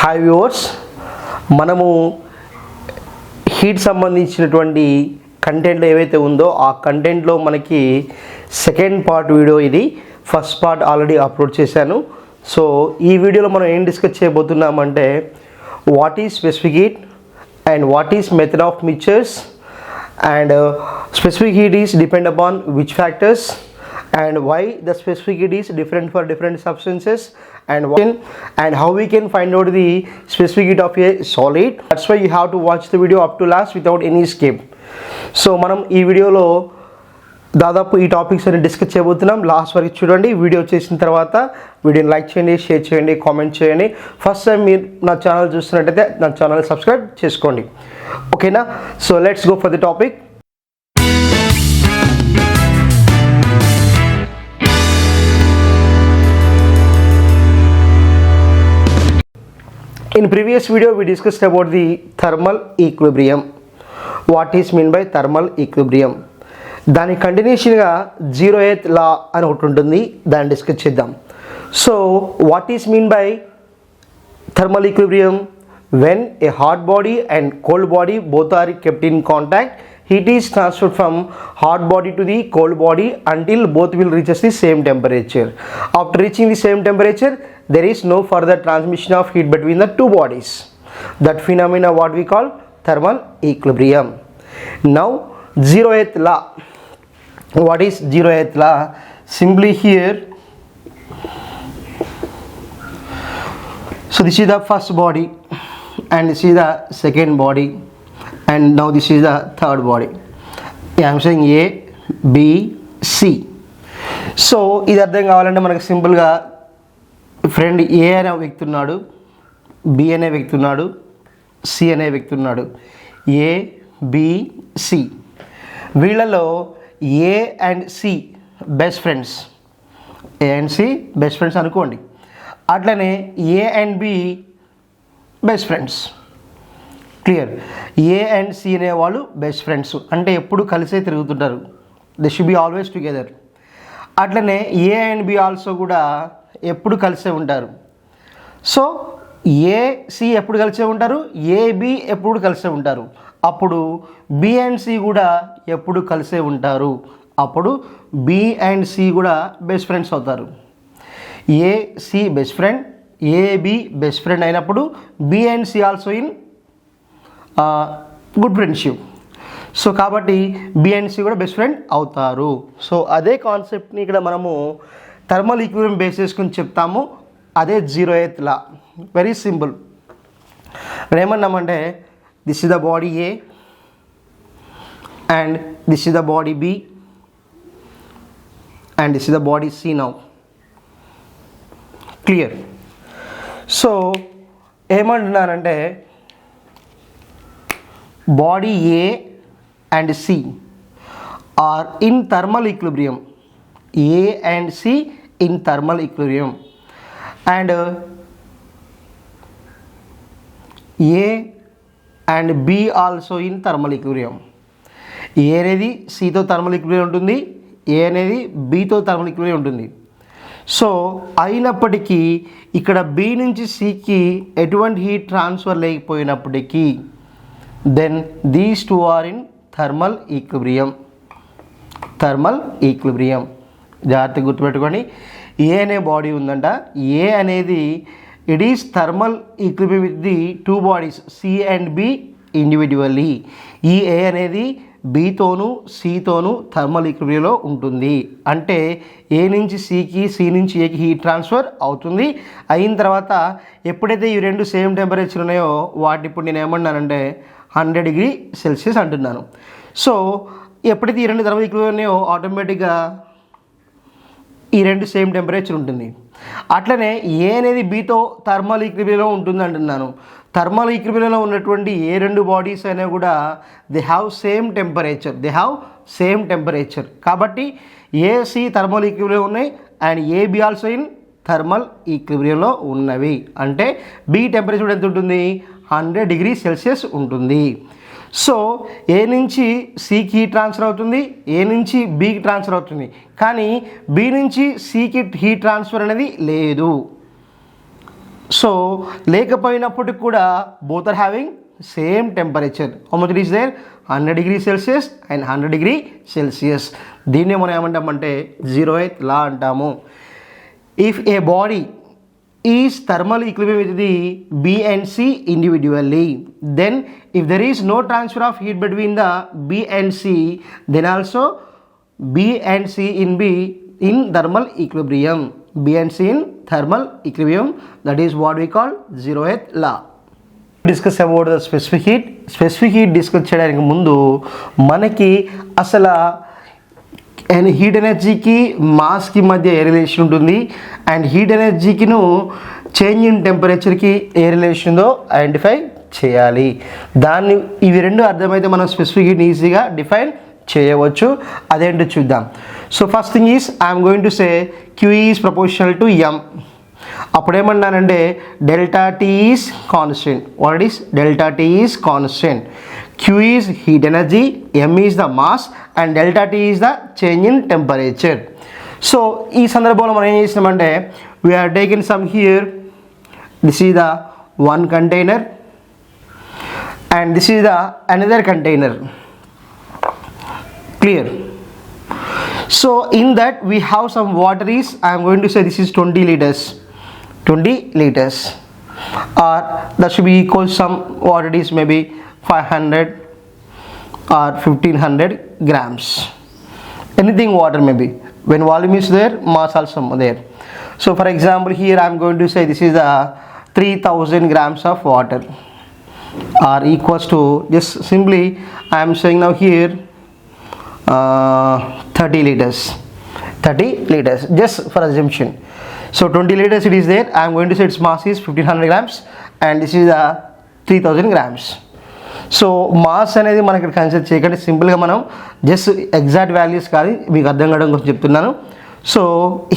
Hi viewers, మనము heat సంబంధించినటువంటి కంటెంట్లో ఏవైతే ఉందో ఆ కంటెంట్లో మనకి సెకండ్ పార్ట్ వీడియో ఇది. ఫస్ట్ పార్ట్ ఆల్రెడీ అప్లోడ్ చేశాను. సో ఈ వీడియోలో మనం ఏం డిస్కస్ చేయబోతున్నామంటే what is specific heat and what is method of mixtures and specific heat is depend upon which factors and why the specific heat is different for different substances and how we can find out the specific heat of a solid. That's why you have to watch the video up to last without any skip. So మనం ఈ వీడియోలో దాదాపు ఈ topics అన్ని discuss చేయబోతున్నాం. Last వరకు చూడండి. Video చేసిన తర్వాత వీడియోని లైక్ చేయండి, షేర్ చేయండి, కామెంట్ చేయండి. ఫస్ట్ టైం మీరు నా ఛానల్ చూస్తున్నట్టయితే నా ఛానల్ సబ్స్క్రైబ్ చేసుకోండి. ఓకేనా? So let's go for the topic. In previous video we discussed about the thermal equilibrium. What is mean by thermal equilibrium? దాని కంటిన్యూషన్గా zeroth law అని ఒకటి ఉంటుంది, దాన్ని డిస్కస్ చేద్దాం. So what is mean by thermal equilibrium? When a hot body and cold body both are kept in contact, heat is transferred from hot body to the cold body until both will reach the same temperature. After reaching the same temperature, there is no further transmission of heat between the two bodies. That phenomena what we call thermal equilibrium. Now zeroth law. What is zeroth law? Simply here, so this is the first body and this is the second body and now this is the third body. I am saying A, B, C. So ఇది అర్థం కావాలంటే మనకు సింపుల్గా friend ఏ అనే వ్యక్తి ఉన్నాడు, B అనే వ్యక్తి ఉన్నాడు, సి అనే వ్యక్తి ఉన్నాడు. ఏ, బి, సి, వీళ్ళలో A and C best friends. A and C best friends అనుకోండి. అట్లనే A and B best friends. Clear? A and C అనేవాళ్ళు బెస్ట్ ఫ్రెండ్స్, అంటే ఎప్పుడు కలిసే తిరుగుతుంటారు. They should be always together. అట్లనే ఏ అండ్ బి ఆల్సో కూడా ఎప్పుడు కలిసే ఉంటారు. సో ఏ సి ఎప్పుడు కలిసే ఉంటారు, ఏ బి ఎప్పుడు కలిసే ఉంటారు. అప్పుడు బి అండ్ సి కూడా ఎప్పుడు కలిసే ఉంటారు. అప్పుడు బి అండ్ సి కూడా బెస్ట్ ఫ్రెండ్స్ అవుతారు. A C best friend, A B best friend అయినప్పుడు B and C also in good friendship. So కాబట్టి బి అండ్ సి కూడా బెస్ట్ ఫ్రెండ్ అవుతారు. సో అదే కాన్సెప్ట్ని ఇక్కడ మనము థర్మల్ ఈక్విలిబ్రియం బేస్ చేసుకుని చెప్తాము. అదే zeroth law. Very simple. ఏమన్నామంటే this is the body A and this is the body B and this is the body C. Now clear? So ఏమంటున్నారంటే body A and C are in thermal equilibrium. A and C in thermal equilibrium and A and B also in thermal equilibrium. A అనేది Cతో thermal equilibrium ఉంటుంది, A అనేది Bతో థర్మల్ equilibrium ఉంటుంది. So అయినప్పటికీ ఇక్కడ B నుంచి Cకి ఎటువంటి హీట్ ట్రాన్స్ఫర్ లేకపోయినప్పటికీ then these two are in thermal equilibrium. Thermal equilibrium. జాగ్రత్తగా గుర్తుపెట్టుకోండి. ఏ అనే బాడీ ఉందంట. ఏ అనేది it is thermal equilibrium with the two bodies C and B individually. ఈ ఏ అనేది బితోను సితోను థర్మల్ ఈక్విలిబ్రియంలో ఉంటుంది. అంటే ఏ నుంచి సికి, సి నుంచి ఏకి హీట్ ట్రాన్స్ఫర్ అవుతుంది. అయిన తర్వాత ఎప్పుడైతే ఈ రెండు సేమ్ టెంపరేచర్ ఉన్నాయో వాటిని ఇప్పుడు నేను ఏమన్నానంటే 100 డిగ్రీ సెల్సియస్ అంటున్నాను. సో ఎప్పుడైతే ఈ రెండు థర్మల్ ఈక్విలిబ్రియం ఉన్నాయో ఆటోమేటిక్గా ఈ రెండు సేమ్ టెంపరేచర్ ఉంటుంది. అట్లనే ఏ అనేది బితో థర్మల్ ఈక్విలిబ్రియంలో ఉంటుంది అంటున్నాను. థర్మల్ ఈక్విలిబ్రియంలో ఉన్నటువంటి ఏ రెండు బాడీస్ అయినా కూడా దే హ్యావ్ సేమ్ టెంపరేచర్. కాబట్టి ఏసి థర్మల్ ఈక్విలిబ్రియం ఉన్నాయి and AB also in thermal ఈక్విలిబ్రియంలో ఉన్నవి. అంటే బి టెంపరేచర్ ఎంత ఉంటుంది, 100 డిగ్రీ సెల్సియస్ ఉంటుంది. సో ఏ నుంచి సికి హీట్ ట్రాన్స్ఫర్ అవుతుంది, ఏ నుంచి బికి ట్రాన్స్ఫర్ అవుతుంది, కానీ బి నుంచి సికి హీట్ ట్రాన్స్ఫర్ అనేది లేదు. సో లేకపోయినప్పటికి కూడా both are having same temperature. How much it is there? 100 degrees Celsius and 100 degree Celsius. దీన్నే మనం ఏమంటామంటే zeroth law అంటాము. If a body is thermal equilibrium with the B and C individually, then if there is no transfer of heat between the B and C, then also B and C in thermal equilibrium. B and C in thermal equilibrium, that is what we call zeroth law. Discuss about the specific heat. Specific heat discuss చేయడానికి ముందు మనకి అసలు and heat ఎనర్జీకి మాస్కి మధ్య ఏ relation ఉంటుంది and heat ఎనర్జీకిను చేంజ్ ఇన్ టెంపరేచర్కి ఏ రిలేషన్ ఉందో ఐడెంటిఫై చేయాలి. దాన్ని ఇవి రెండు అర్థమైతే మనం స్పెసిఫిక్ హీట్ని ఈజీగా డిఫైన్ చేయవచ్చు. అదేంటో చూద్దాం. So first thing is I'm going to say Q is proportional to M. అప్పుడు ఏమన్నానంటే delta T is constant. What is delta T is constant. Q is heat energy, M is the mass and delta T is the change in temperature. So ఈ సందర్భంలో మనం ఏం చేసినామంటే we are taken some here. This is the one container and this is the another container. Clear? So in that we have some water is, I am going to say this is 20 liters. 20 liters or that should be equal some what it is, maybe 500 or 1500 grams. Anything water maybe. When volume is there, mass also there. So for example here I am going to say this is the 3000 grams of water are equals to, just simply I am saying now here 30 liters. 30 liters just for assumption. So 20 liters it is there. I am going to say its mass is 1500 grams and this is the 3000 grams. So mass అనేది మనం ఇక్కడ consider చేయకండి, సింపుల్గా మనం just exact values కాదు మీకు అర్థం కావడం కోసం చెప్తున్నాను. So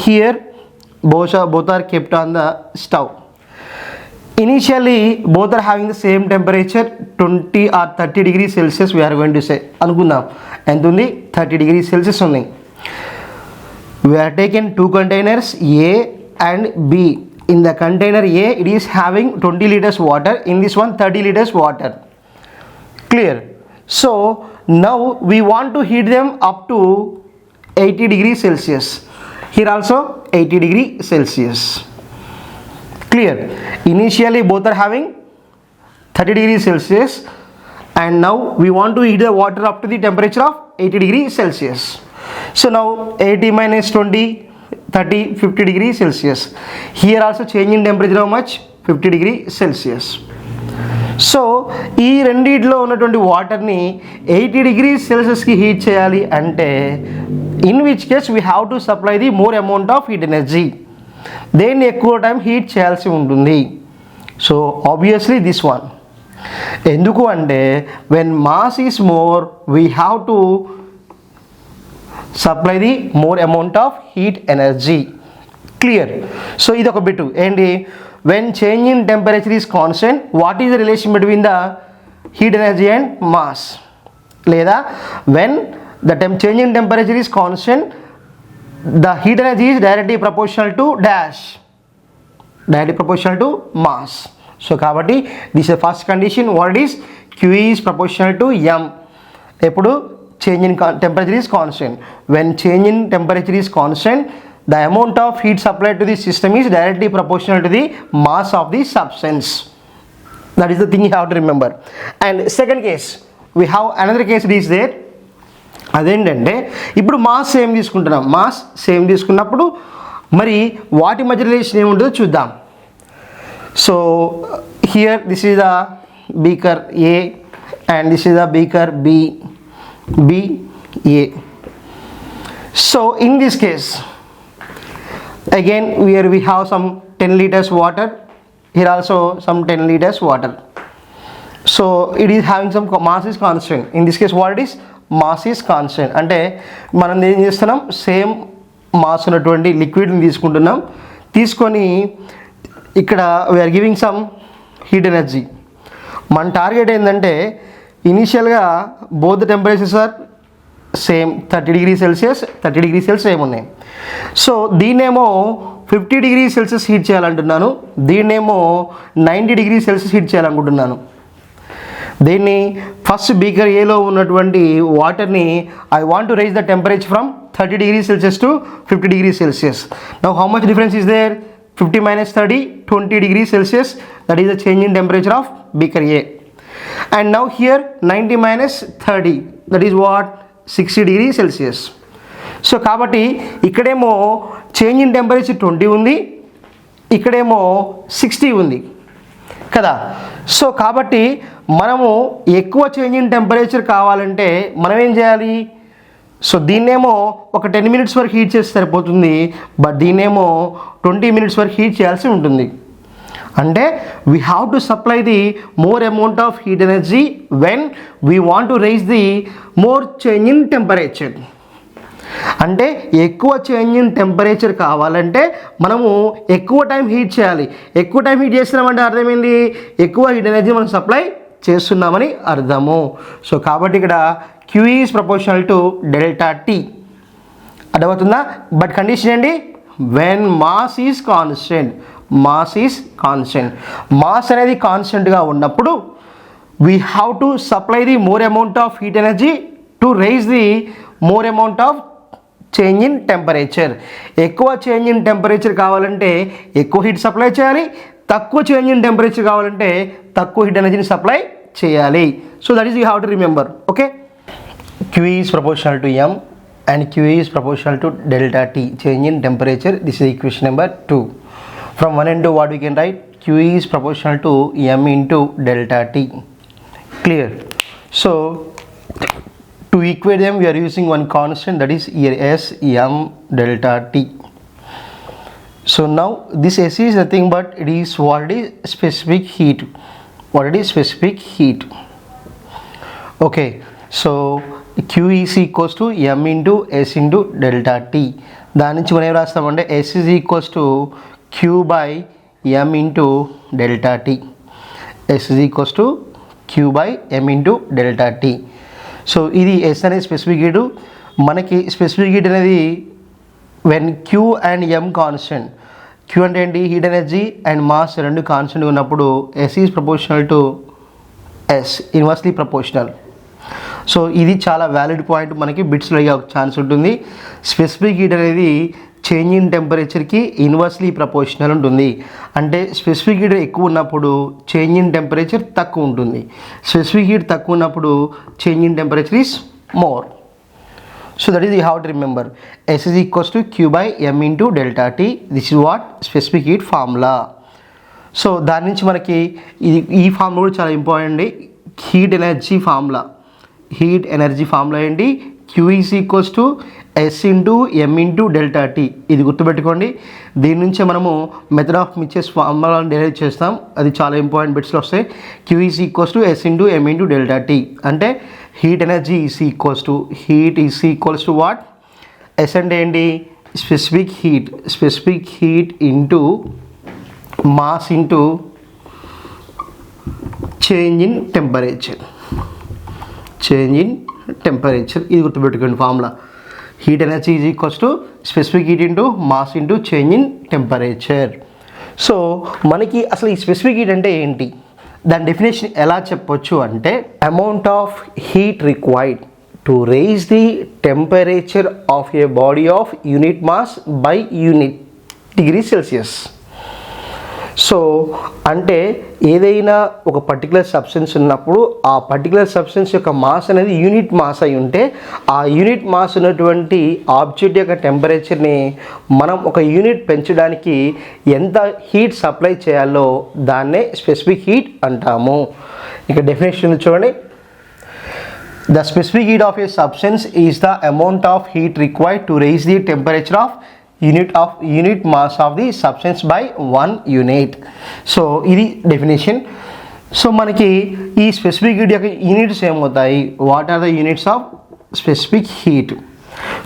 here both are kept on the stove. Initially both are having the same temperature 20 or 30 degrees Celsius we are going to say. అనుకుందాం ఎంత ఉంది, 30 degrees Celsius ఉంది. We are taken two containers A and B. In the container A it is having 20 liters water, in this one 30 liters water. Clear? So now we want to heat them up to 80 degrees Celsius. Here also 80 degrees Celsius. Clear? Initially both are having 30 degrees Celsius and now we want to heat the water up to the temperature of 80 degrees Celsius. So now 80 minus 20, 30, 50 degrees Celsius. Here also change in temperature how much? 50 degrees Celsius. So ఈ రెండిట్లో ఉన్నటువంటి వాటర్ని 80 degrees Celsiusకి heat చేయాలి అంటే in which case we have to supply the more amount of heat energy. దేన్ని ఎక్కువ time heat చేయాల్సి ఉంటుంది. So obviously this one. ఎందుకు అంటే when mass is more we have to supply the more amount of heat energy. Clear? So ఇది ఒక bit ఏంటి, when change in temperature is constant, what is the relation between the heat energy and mass? Leda when the change in temperature is constant, the heat energy is directly proportional to dash, directly proportional to mass. So kabatti this is the first condition. What is Q is proportional to M. Epudu change in temperature is constant. When change in temperature is constant, the amount of heat supplied to the system is directly proportional to the mass of the substance. That is the thing you have to remember. And second case, we have another case is there. అదేంటంటే ఇప్పుడు mass same తీసుకుంటున్నాం. Mass same తీసుకున్నప్పుడు మరి వాటి మధ్య relation ఏముంటుందో చూద్దాం. So here this is the beaker A and this is the beaker B A. So in this case again here we have some 10 liters water, here also some 10 liters water. So it is having some mass is constant. In this case what it is, mass is constant. అంటే మనం ఏం చేస్తున్నాం, same mass ఉన్నటువంటి లిక్విడ్ని తీసుకుంటున్నాం. తీసుకొని ఇక్కడ we're giving some heat energy. మన target ఏంటంటే ఇనీషియల్గా both temperatures are same 30 degrees Celsius 30 degrees Celsius same ఉన్నాయి. సో దీన్నేమో 50 డిగ్రీ సెల్సియస్ హీట్ చేయాలంటున్నాను, దీన్నేమో 90 డిగ్రీ సెల్సియస్ హీట్ చేయాలనుకుంటున్నాను. దీన్ని ఫస్ట్ బీకర్ ఏలో ఉన్నటువంటి వాటర్ని I want to raise the temperature from 30 degree Celsius to 50 degree Celsius. Now how much difference is there? 50 minus 30, 20 degree Celsius, that is the change in temperature of beaker A. And now here 90 minus 30, that is what? 60 degree Celsius. So కాబట్టి ఇక్కడేమో change in temperature 20 ఉంది, ఇక్కడేమో 60 ఉంది కదా. So కాబట్టి మనము ఎక్కువ change in temperature కావాలంటే మనం ఏం చేయాలి? సో దీన్నేమో ఒక 10 minutes వరకు హీట్ చేస్తే సరిపోతుంది, బట్ దీన్నేమో 20 minutes వరకు హీట్ చేయాల్సి ఉంటుంది. అంటే we have to supply the more amount of heat energy when we want to raise the more change in temperature. అంటే ఎక్కువ చేంజ్ ఇన్ టెంపరేచర్ కావాలంటే మనము ఎక్కువ టైం హీట్ చేయాలి. ఎక్కువ టైం హీట్ చేస్తున్నామంటే అర్థమైంది ఎక్కువ హీట్ ఎనర్జీ మనం సప్లై చేస్తున్నామని అర్థము. సో కాబట్టి ఇక్కడ Q is proportional to delta T. అర్థమవుతుందా? బట్ కండిషన్ ఏంటి? When mass is constant. Mass is constant. Mass అనేది కాన్స్టెంట్గా ఉన్నప్పుడు we have to supply the more amount of heat energy to raise the more amount of change in temperature. ఎక్కువ change in temperature కావాలంటే ఎక్కువ heat supply చేయాలి, తక్కువ change in temperature కావాలంటే తక్కువ హీట్ ఎనర్జీని సప్లై చేయాలి. So that is you have to remember. Okay, Q is proportional to M and Q is proportional to delta T, change in temperature. This is equation number 2. From 1 and 2 what we can write? Q is proportional to M into delta T. Clear? So to equate them we are using one constant, that is here S M delta T. So now this S is nothing but it is what is specific heat. What it is? Specific heat. Okay, so Q is equals to M into S into delta T. దాని నుంచి మనం ఏం రాస్తామంటే S is equals to Q by M into delta T. S is equals to Q by M into delta T. So ఇది S అనేది specific heat. మనకి specific heat అనేది when Q and M constant. Q అంటే ఏంటి? Heat energy and mass రెండు కాన్స్టెంట్గా ఉన్నప్పుడు S is proportional to S, inversely proportional. So ఇది చాలా వ్యాలిడ్ పాయింట్, మనకి బిట్స్లో అయ్యే ఛాన్స్ ఉంటుంది. స్పెసిఫిక్ హీట్ అనేది చేంజ్ ఇన్ టెంపరేచర్కి ఇన్వర్స్లీ ప్రపోర్షనల్ ఉంటుంది. అంటే స్పెసిఫిక్ హీట్ ఎక్కువ ఉన్నప్పుడు చేంజ్ ఇన్ టెంపరేచర్ తక్కువ ఉంటుంది, స్పెసిఫిక్ హీట్ తక్కువ ఉన్నప్పుడు change in temperature is more. So that is you have to remember. S is equals to Q by M into delta T. This is what? Specific heat formula. So దాని నుంచి మనకి ఈ formula కూడా చాలా important. Heat energy formula. Heat energy formula ఏంటి? Q is equals to S into M into delta T. ఇది గుర్తుపెట్టుకోండి. దీని నుంచే మనము మెథడ్ ఆఫ్ మిక్చర్స్ ఫార్ములాను డెరైవ్ చేస్తాం, అది చాలా ఇంపార్టెంట్ బిట్స్లో వస్తాయి. Q is equals to S into M into delta T. అంటే heat energy is equals to, heat is equals to what? S అంటే ఏంటి? Specific heat. Specific heat into mass into change in temperature. Change in temperature, ఇది గుర్తుపెట్టుకోండి formula. Heat energy is equals to specific heat into mass into change in temperature. So మనకి అసలు ఈ specific heat అంటే ఏంటి, దాని డెఫినేషన్ ఎలా చెప్పొచ్చు అంటే amount of heat required to raise the temperature of a body of unit mass by unit degree Celsius. So అంటే ఏదైనా ఒక పర్టికులర్ సబ్స్టెన్స్ ఉన్నప్పుడు ఆ పర్టికులర్ సబ్స్టెన్స్ యొక్క మాస్ అనేది యూనిట్ మాస్ అయి ఉంటే ఆ యూనిట్ మాస్ ఉన్నటువంటి ఆబ్జెక్ట్ యొక్క టెంపరేచర్ని మనం ఒక యూనిట్ పెంచడానికి ఎంత హీట్ సప్లై చేయాలో దాన్నే స్పెసిఫిక్ హీట్ అంటాము. ఇక డెఫినేషన్ చూడండి. The specific heat of a substance is the amount of heat required to raise the temperature of unit mass of the substance by 1 unit. So ఇది definition. So మనకి ఈ specific heat యొక్క units ఏమవుతాయి? What are the units of specific heat?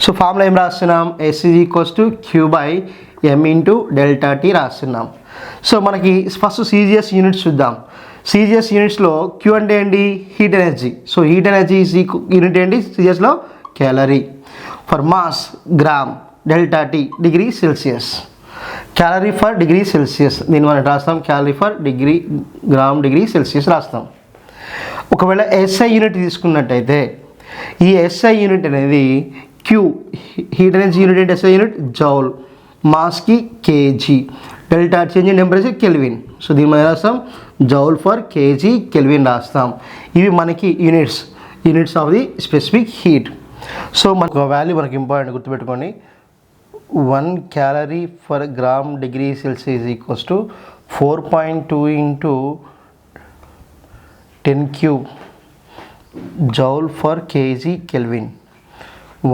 So formula ఏం రాస్తున్నాం? S is equals to Q by M into delta T రాస్తున్నాం. So మనకి first CGS units చూద్దాం. CGS యూనిట్స్లో Q అంటే ఏంటి? Heat energy. So heat energy unit ఏంటి CGSలో? Calorie. Per mass gram, delta T degree Celsius. Calorie per degree Celsius, దీన్ని మనం రాస్తాం calorie per degree gram degree Celsius రాస్తాం. ఒకవేళ ఎస్ఐ యూనిట్ తీసుకున్నట్టయితే ఈ ఎస్ఐ యూనిట్ అనేది క్యూ, హీట్ ఎనర్జీ యూనిట్ అంటే ఎస్ఐ యూనిట్ జౌల్, మాస్కి kg, delta change in temperature Kelvin. So దీని మనం రాస్తాం జౌల్ ఫర్ కేజీ కెల్విన్ రాస్తాం. ఇవి మనకి units of the specific heat. So మనకు వాల్యూ మనకి ఇంపార్టెంట్ గుర్తుపెట్టుకోండి. 1 calorie per gram degree Celsius is equals to 4.2 into 10 cube joule for kg Kelvin.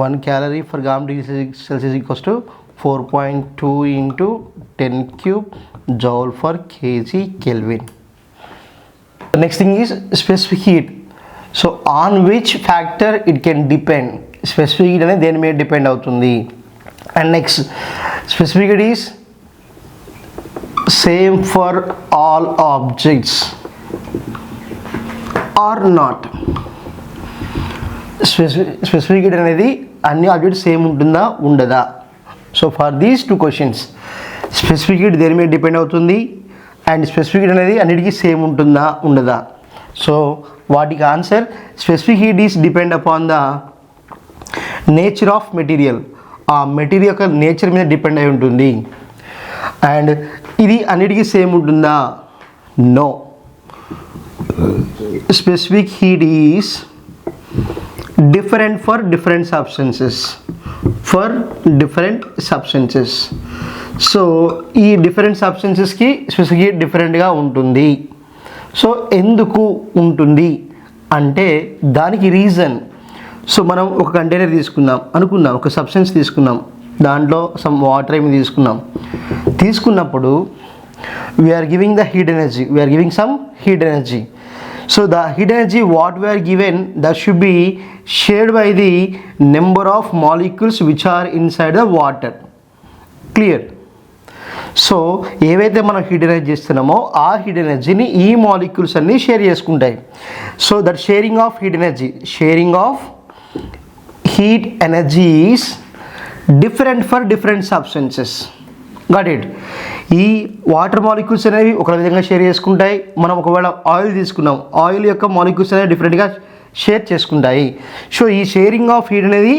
1 calorie per gram degree Celsius is equals to 4.2 into 10 cube joule for kg Kelvin. The next thing is specific heat. So on which factor it can depend. Specific heat అనేది దేని మీద depend అవుతుంది. And next, specific heat is same for all objects or not. Specific heat అనేది అన్ని objects same ఉంటుందా ఉండదా. So for these 2 questions specific heat దేని మీద డిపెండ్ అవుతుంది అండ్ స్పెసిఫిక్ హీట్ అనేది అన్నిటికీ సేమ్ ఉంటుందా ఉండదా. సో వాటికి answer specific heat is depend upon the nature of material. ఆ మెటీరియల్ యొక్క నేచర్ మీద డిపెండ్ అయి ఉంటుంది. అండ్ ఇది అన్నిటికీ సేమ్ ఉంటుందా, no. Specific heat is different for different substances. So ఈ డిఫరెంట్ సబ్స్టెన్సెస్కి స్పెసిఫిక్ హీట్ డిఫరెంట్గా ఉంటుంది. సో ఎందుకు ఉంటుంది అంటే దానికి రీజన్. సో మనం ఒక కంటైనర్ అనుకుందాం, ఒక సబ్స్టెన్స్ తీసుకున్నాం, దాంట్లో సమ్ వాటర్ ఏమి తీసుకున్నప్పుడు we are giving the heat energy, so the heat energy what we are given that should be shared by the number of molecules which are inside the water. Clear. So ఏవైతే మనం heat energy ఇస్తున్నామో ఆ heat ఎనర్జీని ఈ molecules అన్నీ share చేసుకుంటాయి. So that sharing of heat energy is different for different substances. Got it? ఈ water molecules అనేవి ఒక విధంగా షేర్ చేసుకుంటాయి. మనం ఒకవేళ ఆయిల్ తీసుకున్నాం, ఆయిల్ యొక్క మాలిక్యూల్స్ అనేవి డిఫరెంట్గా షేర్ చేసుకుంటాయి. సో ఈ షేరింగ్ ఆఫ్ హీట్ అనేది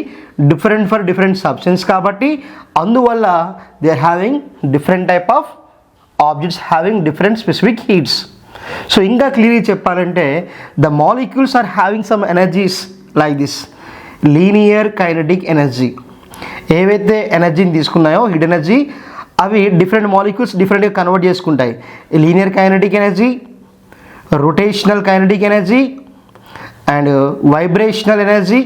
డిఫరెంట్ ఫర్ డిఫరెంట్ సబ్స్టెన్స్ కాబట్టి అందువల్ల they are having different type of objects having different specific heats. So ఇంకా క్లియర్గా చెప్పాలంటే the molecules are having some energies like this linear kinetic energy. ఏవైతే ఎనర్జీని తీసుకున్నాయో హీట్ ఎనర్జీ అవి డిఫరెంట్ మాలిక్యూల్స్ డిఫరెంట్గా కన్వర్ట్ చేసుకుంటాయి. Linear kinetic energy, rotational kinetic energy and vibrational energy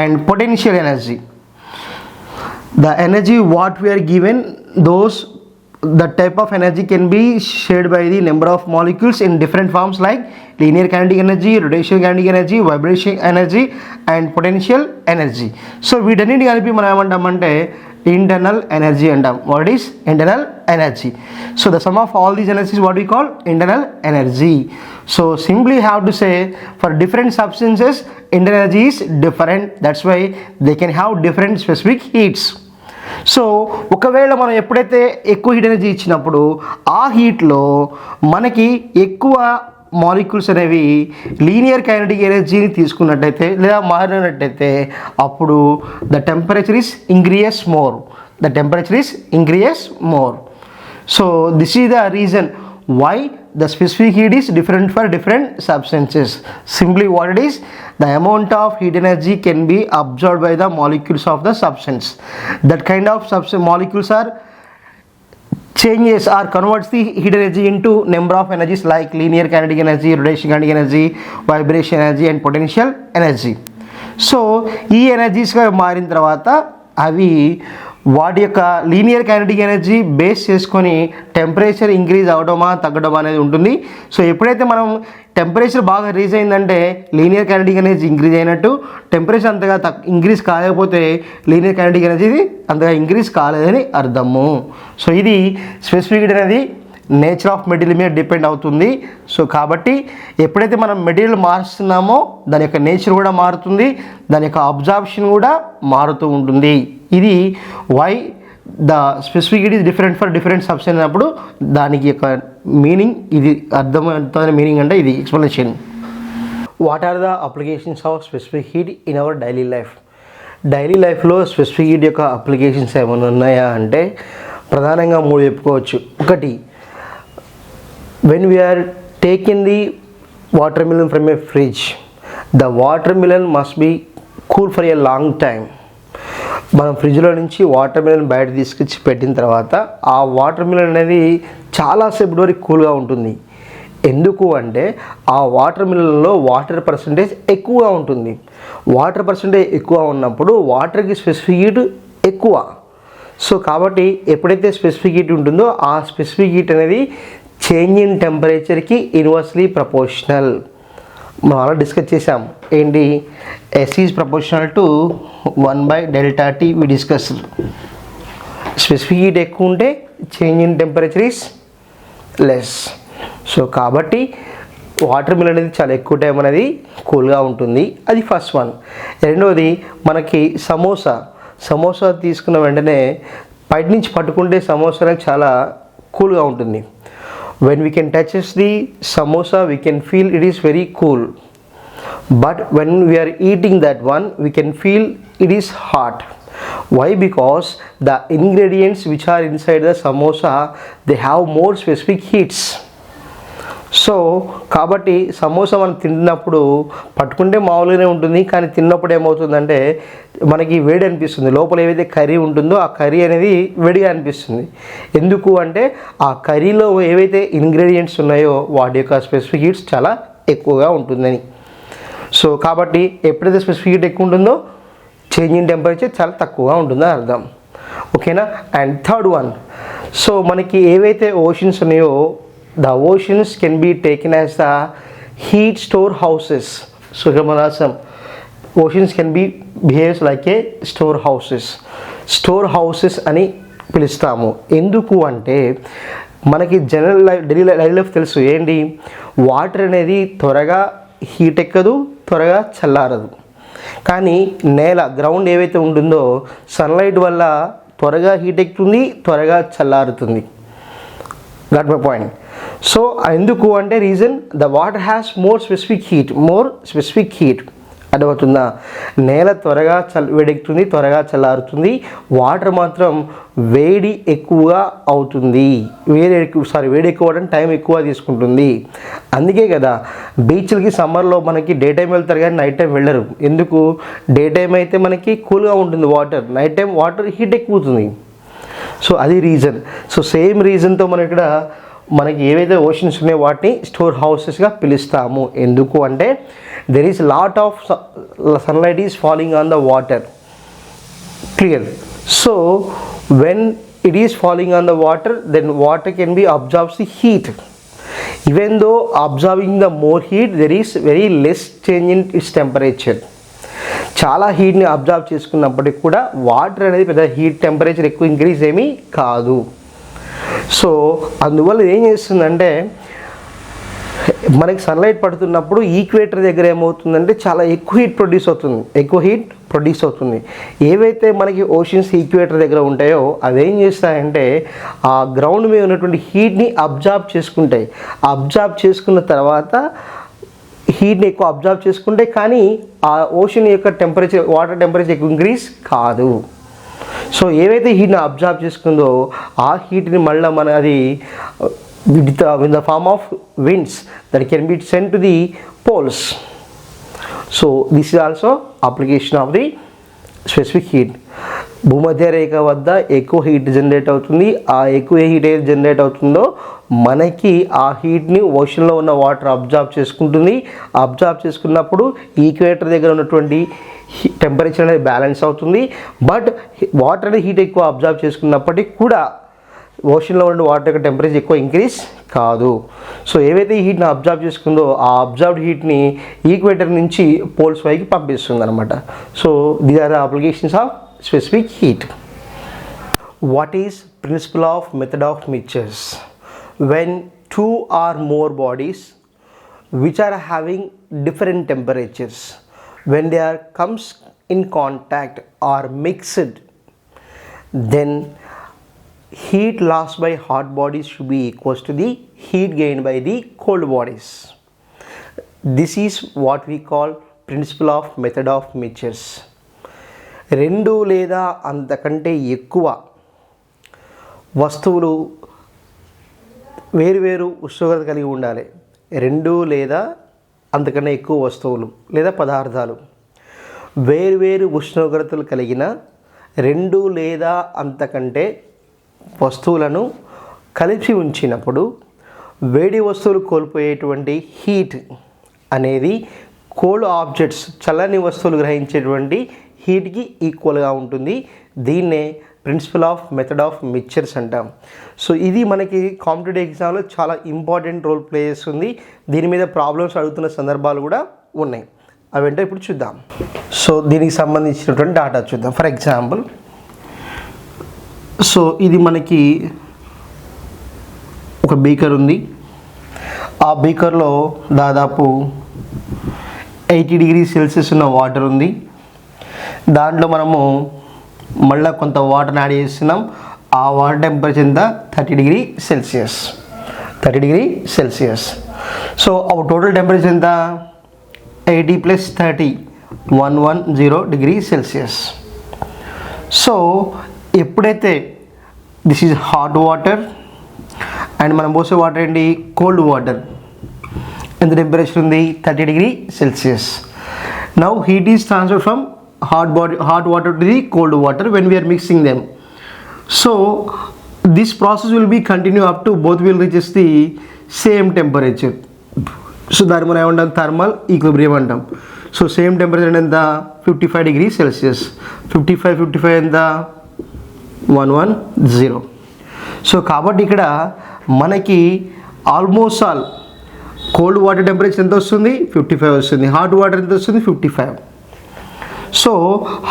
and potential energy. The energy what we are given that type of energy can be shared by the number of molecules in different forms like linear kinetic energy, rotational kinetic energy, vibration energy and potential energy. So వీటన్నిటి కలిపి మనం ఏమంటామంటే internal energy అంటాం. What is internal energy? So the sum of all these energies what we call internal energy. So simply have to say for different substances internal energy is different. That's why they can have different specific heats. So ఒకవేళ మనం ఎప్పుడైతే ఎక్కువ heat energy ఇచ్చినప్పుడు ఆ హీట్లో మనకి ఎక్కువ molecules అనేవి linear kinetic ఎనర్జీని తీసుకున్నట్టయితే లేదా మారినట్టయితే అప్పుడు the temperature is increase more. So this is the reason why the specific heat is different for different substances. Simply what it is, the amount of heat energy can be absorbed by the molecules of the substance. That kind of molecules are changes or converts the heat energy into number of energies like linear kinetic energy, rotational kinetic energy, vibration energy and potential energy. So ఈ ఎనర్జీస్గా మారిన తర్వాత అవి వాటి యొక్క linear kinetic energy base చేసుకొని temperature increase అవడమా తగ్గడమా అనేది ఉంటుంది. So ఎప్పుడైతే మనం టెంపరేచర్ బాగా రీజ్ అయిందంటే లీనియర్ కైనెటిక్ ఎనర్జీ ఇంక్రీజ్ అయినట్టు, టెంపరేచర్ అంతగా ఇంక్రీజ్ కాలేకపోతే లీనియర్ కైనెటిక్ ఎనర్జీ అంతగా ఇంక్రీజ్ కాలేదని అర్థము. సో ఇది స్పెసిఫిక్ హీట్ అనేది నేచర్ ఆఫ్ మెటీరియల్ మీద డిపెండ్ అవుతుంది. సో కాబట్టి ఎప్పుడైతే మనం మెటీరియల్ మారుస్తున్నామో దాని యొక్క నేచర్ కూడా మారుతుంది, దాని యొక్క అబ్జార్ప్షన్ కూడా మారుతూ ఉంటుంది. ఇది why the specific heat is different for different substance అన్నప్పుడు దానికి యొక్క మీనింగ్ ఇది, అర్థమవుతున్న మీనింగ్ అంటే ఇది explanation. What are the applications of specific heat in our daily life? Daily లైఫ్లో స్పెసిఫిక్ హీట్ యొక్క అప్లికేషన్స్ ఏమైనా ఉన్నాయా అంటే ప్రధానంగా 3 చెప్పుకోవచ్చు. ఒకటి, when we are taking the watermelon from a fridge, the watermelon must be cool for a long time. మనం ఫ్రిడ్జ్లో నుంచి వాటర్ మిలన్ బయట తీసుకొచ్చి పెట్టిన తర్వాత ఆ వాటర్ మిలన్ అనేది చాలాసేపు వరకు కూల్గా ఉంటుంది. ఎందుకు అంటే ఆ వాటర్ మిలన్లో వాటర్ పర్సంటేజ్ ఎక్కువగా ఉంటుంది. వాటర్ పర్సంటేజ్ ఎక్కువ ఉన్నప్పుడు వాటర్కి స్పెసిఫిక్ హీట్ ఎక్కువ. సో కాబట్టి ఎప్పుడైతే స్పెసిఫిక్ హీట్ ఉంటుందో ఆ స్పెసిఫిక్ హీట్ అనేది చేంజ్ ఇన్ టెంపరేచర్కి ఇన్వర్స్లీ ప్రపోర్షనల్. మనం అలా డిస్కస్ చేసాం. ఏంటి? S is proportional to 1/Δt we discuss. Specific heat ఎక్కువ ఉంటే change in temperature is less. So కాబట్టి వాటర్ మిలన్ అనేది చాలా ఎక్కువ టైం అనేది కూల్గా ఉంటుంది. అది ఫస్ట్ వన్. రెండవది, మనకి సమోసా తీసుకున్న వెంటనే బయట నుంచి పట్టుకుంటే సమోసా అనేది చాలా కూల్గా ఉంటుంది. When we can touch the samosa, we can feel it is very cool. But when we are eating that one, we can feel it is hot. Why? Because the ingredients which are inside the samosa, they have more specific heats. So కాబట్టి సమోసా మనం తిన్నప్పుడు పట్టుకుంటే మామూలుగానే ఉంటుంది, కానీ తిన్నప్పుడు ఏమవుతుందంటే మనకి వేడి అనిపిస్తుంది. లోపల ఏవైతే కర్రీ ఉంటుందో ఆ కర్రీ అనేది వేడిగా అనిపిస్తుంది. ఎందుకు అంటే ఆ కర్రీలో ఏవైతే ఇంగ్రీడియంట్స్ ఉన్నాయో వాటి యొక్క స్పెసిఫిక్ హీట్స్ చాలా ఎక్కువగా ఉంటుందని. సో కాబట్టి ఎప్పుడైతే స్పెసిఫిక్ హీట్ ఎక్కువ ఉంటుందో చేంజ్ ఇన్ టెంపరేచర్ చాలా తక్కువగా ఉంటుందని అర్థం. ఓకేనా? అండ్ థర్డ్ వన్, సో మనకి ఏవైతే ఓషన్స్ ఉన్నాయో the oceans can be taken as the heat storehouses. So here manasam oceans can be behaves like a storehouses అని పిలుస్తాము. ఎందుకు అంటే మనకి జనరల్ లైఫ్ డైలీ లైఫ్ తెలుసు. ఏంటి? వాటర్ అనేది త్వరగా హీట్ ఎక్కదు, త్వరగా చల్లారదు. కానీ గ్రౌండ్ ఏవైతే ఉంటుందో సన్లైట్ వల్ల త్వరగా హీట్ ఎక్కుతుంది, త్వరగా చల్లారుతుంది. Got my point. సో ఎందుకు అంటే reason, the water has more specific heat. అర్థమవుతుందా? నేల త్వరగా వేడెక్కుతుంది, త్వరగా చల్లారుతుంది. వాటర్ మాత్రం వేడి ఎక్కువగా అవుతుంది. వేడి ఎక్కువ అవడానికి టైం ఎక్కువ తీసుకుంటుంది. అందుకే కదా బీచ్లకి సమ్మర్లో మనకి డే టైం వెళ్తారు కానీ నైట్ టైం వెళ్ళరు. ఎందుకు? డే టైం అయితే మనకి కూల్గా ఉంటుంది water, night time water heat ఎక్కువవుతుంది. సో అది రీజన్. సో సేమ్ రీజన్తో మనకి ఏవైతే ఓషన్స్ ఉన్నాయో వాటిని స్టోర్ హౌసెస్గా పిలుస్తాము. ఎందుకు అంటే there is lot of sunlight is falling on the water. Clear? So when it is falling on the water, then water can be observes the heat. Even though observing the more heat, there is very less change in its temperature. చాలా హీట్ని observe చేసుకున్నప్పటికి కూడా water అనేది పెద్ద heat temperature ఎక్కువ increase ఏమీ కాదు. So అందువల్ల ఏం చేస్తుందంటే మనకి సన్లైట్ పడుతున్నప్పుడు ఈక్వేటర్ దగ్గర ఏమవుతుందంటే చాలా ఎక్కువ హీట్ ప్రొడ్యూస్ అవుతుంది. ఏవైతే మనకి ఓషన్స్ ఈక్వేటర్ దగ్గర ఉంటాయో అవి ఏం చేస్తాయంటే ఆ గ్రౌండ్ మీద ఉన్నటువంటి హీట్ని అబ్జర్వ్ చేసుకుంటాయి. అబ్జర్వ్ చేసుకున్న తర్వాత హీట్ని ఎక్కువ అబ్జర్వ్ చేసుకుంటే కానీ ఆ ఓషన్ యొక్క టెంపరేచర్, వాటర్ టెంపరేచర్ ఎక్కువ ఇంక్రీజ్ కాదు. సో ఏవైతే హీట్ని అబ్జర్వ్ చేసుకుందో ఆ హీట్ని మళ్ళీ మన అది in the form of winds that can be sent to the poles. So this is also application of the specific heat. భూమధ్య రేఖ వద్ద ఎక్కువ హీట్ జనరేట్ అవుతుంది. ఆ ఎక్కువ హీట్ ఏది జనరేట్ అవుతుందో మనకి ఆ హీట్ని ఓషన్లో ఉన్న వాటర్ అబ్జర్వ్ చేసుకుంటుంది. అబ్జర్వ్ చేసుకున్నప్పుడు ఈక్వేటర్ దగ్గర ఉన్నటువంటి టెంపరేచర్ అనేది బ్యాలెన్స్ అవుతుంది. బట్ వాటర్ అనేది హీట్ ఎక్కువ అబ్జర్వ్ చేసుకున్నప్పటికీ కూడా ఓషన్లో ఉండే వాటర్ యొక్క టెంపరేచర్ ఎక్కువ ఇంక్రీజ్ కాదు. సో ఏవైతే హీట్ని అబ్జర్వ్ చేసుకుందో ఆ అబ్జర్వ్డ్ హీట్ని ఈక్వేటర్ నుంచి పోల్స్ పైకి పంపిస్తుంది అనమాట. So these are the applications of specific heat. What is principle of method of mixtures? When two or more bodies which are having different temperatures, when they are comes in contact or mixed, then heat lost by hot bodies should be equals to the heat gained by the cold bodies. This is what we call principle of method of measures. రెండు లేదా అంతకంటే ఎక్కువ వస్తువులు వేరువేరు ఉష్ణోగ్రత కలిగి ఉండాలి. రెండు లేదా అంతకన్నా ఎక్కువ వస్తువులు లేదా పదార్థాలు వేరువేరు ఉష్ణోగ్రతలు కలిగిన రెండు లేదా అంతకంటే వస్తువులను కలిపి ఉంచినప్పుడు వేడి వస్తువులు కోల్పోయేటువంటి హీట్ అనేది కోల్డ్ ఆబ్జెక్ట్స్ చల్లని వస్తువులు గ్రహించేటువంటి హీట్కి ఈక్వల్గా ఉంటుంది. దీన్నే principle of method of mixtures అంటాం. సో ఇది మనకి కాంపిటేటివ్ ఎగ్జామ్లో చాలా ఇంపార్టెంట్ రోల్ ప్లే చేస్తుంది. దీని మీద ప్రాబ్లమ్స్ అడుగుతున్న సందర్భాలు కూడా ఉన్నాయి. అవేంటో ఇప్పుడు చూద్దాం. సో దీనికి సంబంధించినటువంటి డాటా చూద్దాం. ఫర్ ఎగ్జాంపుల్, సో ఇది మనకి ఒక బీకర్ ఉంది. ఆ బీకర్లో దాదాపు 80 డిగ్రీ సెల్సియస్ ఉన్న వాటర్ ఉంది. దాంట్లో మనము మళ్ళీ కొంత వాటర్ని యాడ్ చేస్తున్నాం. ఆ వాటర్ టెంపరేచర్ ఎంత? 30 degree Celsius. 30 degree Celsius. So our total temperature ఎంత? 80 + 30 110 డిగ్రీ సెల్సియస్. సో ఎప్పుడైతే this is hot water and మనం పోసే వాటర్ ఏంటి? Cold water. ఎంత టెంపరేచర్ ఉంది? 30 degree Celsius. Now heat is transferred from hot water to the cold water when we are mixing them. So this process will be continue up to both will reaches the same temperature. So దాన్ని మనం ఏమంటాం? Thermal equilibrium అంటాం. So same temperature ఎంత? 55 degree Celsius. 55 ఎంత? 110. So కాబట్టి ఇక్కడ మనకి almost all cold water temperature ఎంత వస్తుంది? 55 వస్తుంది. హాట్ వాటర్ ఎంత వస్తుంది? 55. సో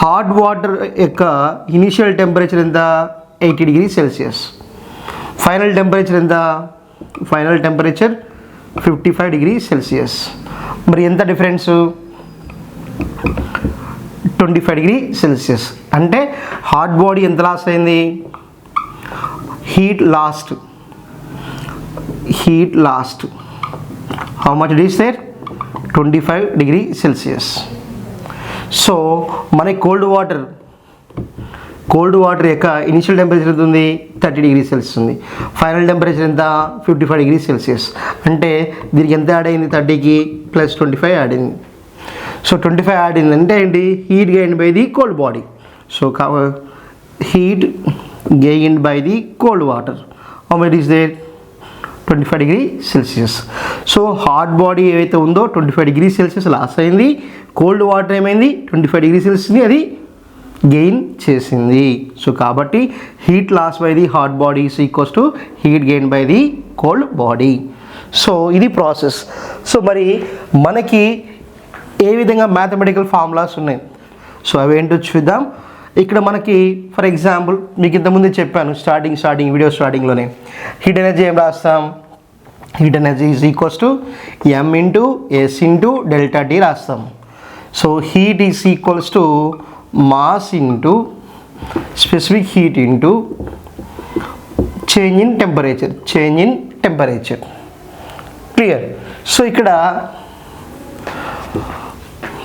హాట్ వాటర్ యొక్క ఇనిషియల్ టెంపరేచర్ ఎంత? 80 డిగ్రీ సెల్సియస్. ఫైనల్ టెంపరేచర్ ఎంత? Final temperature 55 degree celsius. మరి ఎంత డిఫరెన్స్? 25 degree celsius. అంటే హాట్ బాడీ ఎంత లాస్ అయింది? Heat lost how much it is there? 25 degree Celsius. So మనకి కోల్డ్ వాటర్ యొక్క ఇనిషియల్ టెంపరేచర్ ఎంత ఉంది? 30 డిగ్రీ సెల్సియస్ ఉంది. ఫైనల్ టెంపరేచర్ ఎంత? 55 డిగ్రీ సెల్సియస్. అంటే దీనికి ఎంత యాడ్ అయింది? 30కి + 25 యాడ్ అయింది. సో 25 యాడ్ అయింది అంటే ఏంటి? Heat gained by the cold body. So heat gained by the cold water how much is there? 25 degree Celsius. So hot body ఏవైతే ఉందో 25 డిగ్రీ సెల్సియస్ లాస్ అయింది. కోల్డ్ వాటర్ ఏమైంది? 25 డిగ్రీ సెల్సియస్ని అది గెయిన్ చేసింది. సో కాబట్టి heat loss by the hot body is equals to heat gain by the cold body. So ఇది process. So మరి మనకి ఏ విధంగా మ్యాథమెటికల్ ఫార్ములాస్ ఉన్నాయి? సో అవేంటో చూద్దాం. ఇక్కడ మనకి ఫర్ ఎగ్జాంపుల్ మీకు ఇంతకుముందు చెప్పాను స్టార్టింగ్ వీడియో స్టార్టింగ్లోనే హీట్ ఎనర్జీ ఏం రాస్తాం? Heat energy is equals to m × s × ΔT రాస్తాం. So heat is equals to mass into specific heat into change in temperature. Clear? So ఇక్కడ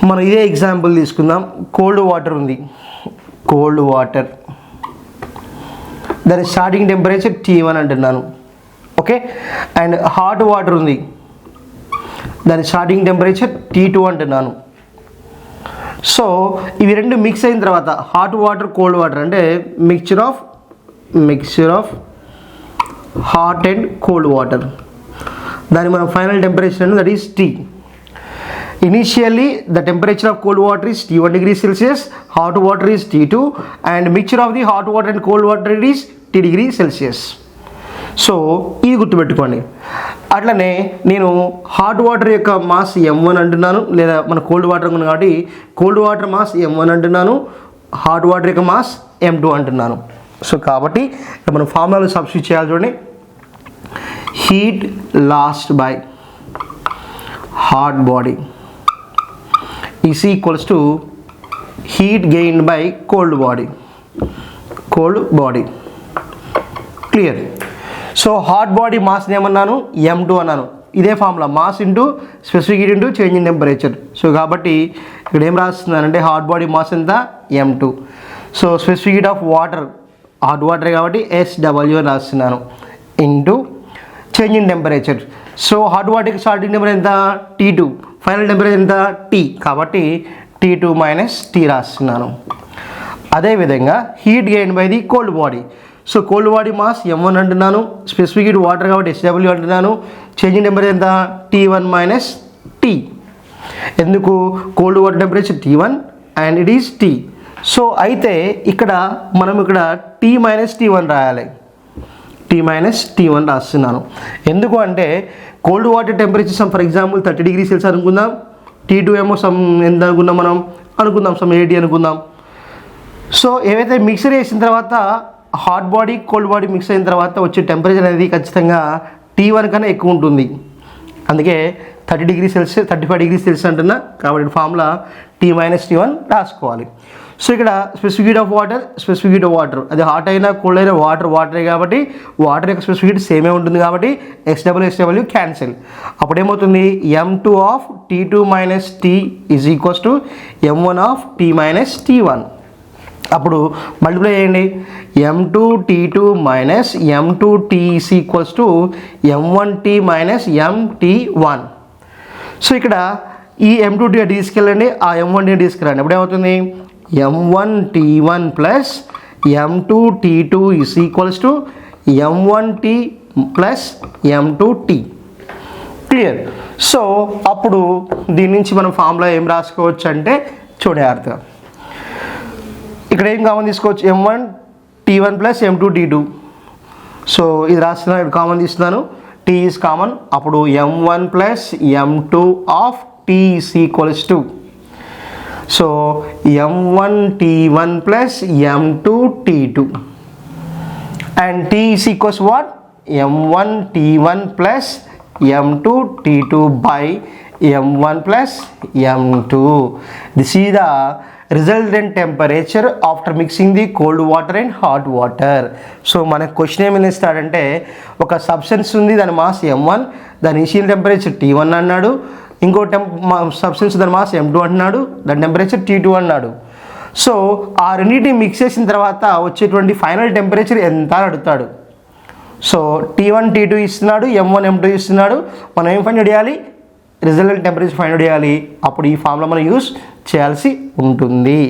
మనం ఇదే ఎగ్జాంపుల్ తీసుకుందాం. కోల్డ్ వాటర్ ఉంది. కోల్డ్ వాటర్ దాని స్టార్టింగ్ టెంపరేచర్ T1 అంటున్నాను. Okay. And hot water ఉంది. దాని స్టార్టింగ్ టెంపరేచర్ T2 అంటున్నాను. సో ఇవి రెండు మిక్స్ అయిన తర్వాత హాట్ వాటర్ కోల్డ్ వాటర్ అంటే mixture of hot and cold water. దాని మనం final temperature that is T. Initially the temperature of cold water is T1 degree Celsius, hot water is T2 and mixture of the hot water and cold water is T degree Celsius. So ఇది గుర్తుపెట్టుకోండి. అట్లనే నేను hot water యొక్క mass m1 అంటున్నాను, లేదా మన cold water ఉంది కాబట్టి కోల్డ్ వాటర్ మాస్ m1 అంటున్నాను, హాట్ వాటర్ యొక్క మాస్ m2 అంటున్నాను. సో కాబట్టి మనం ఫార్ములాలో సబ్స్టిట్యూట్ చేయాలి. చూడండి, heat lost by hot body is equals to heat gained by cold body. Clear. So hot body mass ఏమన్నాను, m2 అన్నాను. ఇదే formula, mass into specific heat into change in temperature. So కాబట్టి ఇక్కడ ఏం రాస్తున్నానంటే హాట్ బాడీ మాస్ ఎంత, m2. So specific heat of water, hot water కాబట్టి SW అని రాస్తున్నాను into change in temperature. So hot వాటర్కి స్టార్టింగ్ టెంపరేచర్ ఎంత, T2, ఫైనల్ టెంపరేచర్ ఎంత, T. కాబట్టి T2 మైనస్ T రాస్తున్నాను. అదేవిధంగా heat gain by the cold body. So cold body mass m1 అంటున్నాను, స్పెసిఫిక్ హీట్ వాటర్ కాబట్టి SW అంటున్నాను, చేంజ్ ఇన్ టెంపరేచర్ ఎంత, T1 మైనస్ T. ఎందుకు, cold water temperature T1 and it is T. So అయితే ఇక్కడ మనం ఇక్కడ T మైనస్ T1 రాయాలి, T మైనస్ T1 రాస్తున్నాను. ఎందుకు అంటే cold water temperature for example 30 degrees Celsius అనుకుందాం, T2 ఏమో సమ్ ఎంత అనుకుందాం, మనం అనుకుందాం సమ్ 80 అనుకుందాం. సో ఏవైతే మిక్సర్ చేసిన తర్వాత hot body cold body mix అయిన తర్వాత వచ్చే టెంపరేచర్ అనేది ఖచ్చితంగా T1 కన్నా ఎక్కువ ఉంటుంది. అందుకే 30 degrees సెల్సియస్ 35 degrees సెల్సియస్ అంటున్నా, కాబట్టి ఫార్ములా T మైనస్ T1 రాసుకోవాలి. సో ఇక్కడ specific heat of water, specific heat of water, అది హాట్ అయినా కోల్డ్ అయినా వాటరే కాబట్టి వాటర్ యొక్క స్పెసిఫిక్ హీట్ సేమే ఉంటుంది కాబట్టి SW క్యాన్సిల్. అప్పుడు ఏమవుతుంది, m2 of T2 minus T is equals to m1 of T minus T1. అప్పుడు మల్టిప్లై చేయండి, m2 T2 minus m2 T is equals to m1 T minus m T1. So ఇక్కడ ఈ m2 T తీసుకెళ్ళండి, ఆ m1 T తీసుకెళ్ళండి. అప్పుడు ఏమవుతుంది, m1 T1 plus m2 T2 is equals to m1 T plus m2 T. Clear. So అప్పుడు దీని నుంచి మనం ఫార్ములా ఏం రాసుకోవచ్చు అంటే చూడేయాలి. ఇక్కడ ఏం కామన్ తీసుకోవచ్చు, m1 T1 plus m2 T2. So ఇది రాస్తున్నాను, ఇక్కడ కామన్ తీస్తున్నాను, T ఈజ్ కామన్. అప్పుడు m1 plus m2 of T is equals to, so m1 T1 plus m2 T2 and T is equals what, m1 T1 plus m2 T2 by m1 plus m2. This is the resultant temperature after mixing the cold water and hot water. So మనకు question ఏమైనా ఇస్తాడంటే, ఒక substance ఉంది, దాని mass m1, దాని initial temperature T1 అన్నాడు, ఇంకో substance దాని mass m2 అంటున్నాడు, దాని టెంపరేచర్ T2 అన్నాడు. సో ఆ రెండింటిని మిక్స్ చేసిన తర్వాత వచ్చేటువంటి ఫైనల్ టెంపరేచర్ ఎంత అని అడుగుతాడు. సో T1 T2 ఇస్తున్నాడు, m1 m2 ఇస్తున్నాడు, మనం ఏం ఫైండ్ చేయాలి, రిజల్టెంట్ టెంపరేచర్ ఫైండ్ చేయాలి. అప్పుడు ఈ ఫార్ములా మనం యూస్ చేయాల్సి ఉంటుంది.